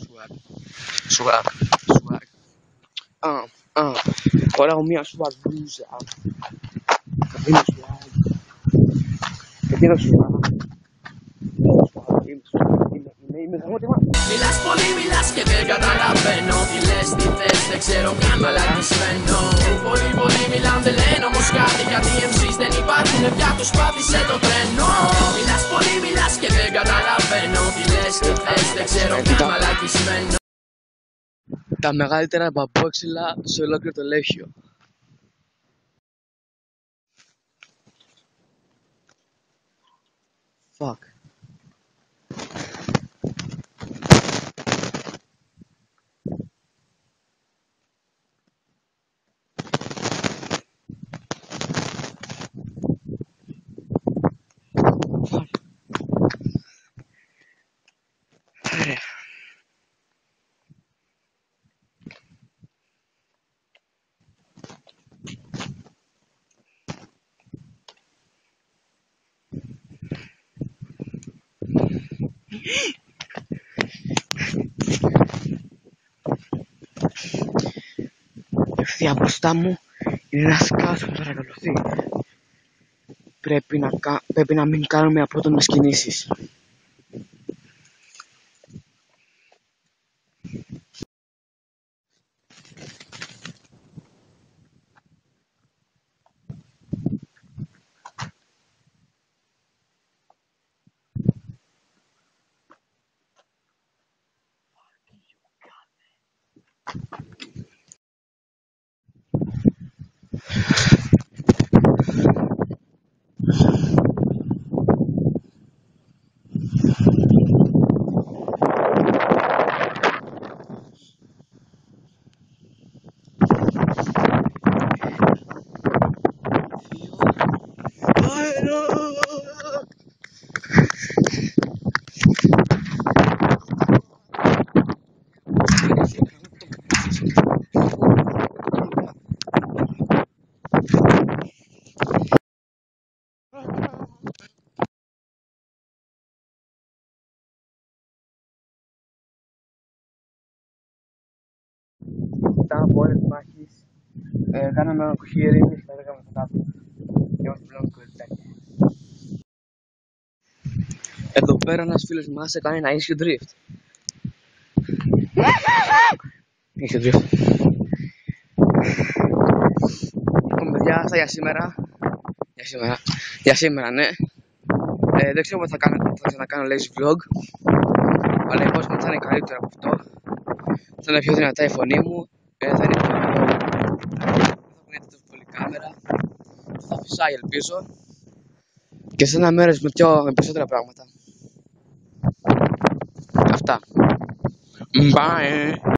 Swag, swag, swag. Ahora hago mía swag blusa. Que tiene swag. Que tiene swag. Μιλάς πολύ, μιλάς και δεν καταλαβαίνω. Τι λες, τι θες, δεν ξέρω καν μαλακισμένο. Πολύ, πολύ μιλάνε, δεν λένε όμως κάτι. Γιατί οι MCs δεν υπάρχουν, πια τους πάτησε το τρένο. Μιλάς πολύ, μιλάς και δεν καταλαβαίνω. Τι λες, τι θες, δεν ξέρω καν μαλακισμένο. Τα μεγαλύτερα μπαμπόξυλα σε ολόκληρο το Λέχιο. Fuck. Ωραία. Ευθεία μπροστά μου είναι ένας σκάος που παρακολουθεί. Πρέπει να μην κάνουμε απότομες κινήσεις. Μετά από ώρες μάχης, κάναμε ένα κουχύρι και λέγαμε τα κάτω. Είμαστε πλέον κολλητάκια. Εδώ πέρα ένας φίλος μας έκανε ένα ίσιο drift. Ίσιο drift. Λοιπόν παιδιά, αυτά για σήμερα. Για σήμερα, ναι. Δεν ξέρω πότε θα ξανακάνω lazy vlog. Αλλά η voice μου θα είναι καλύτερα από αυτό. Θα είναι πιο δυνατά η φωνή μου. Θα είναι πιο... θα κουνείται τόσο πολύ κάμερα. Θα φυσάει ελπίζω. Και σε ένα μέρος με περισσότερα πράγματα. Αυτά. Bye.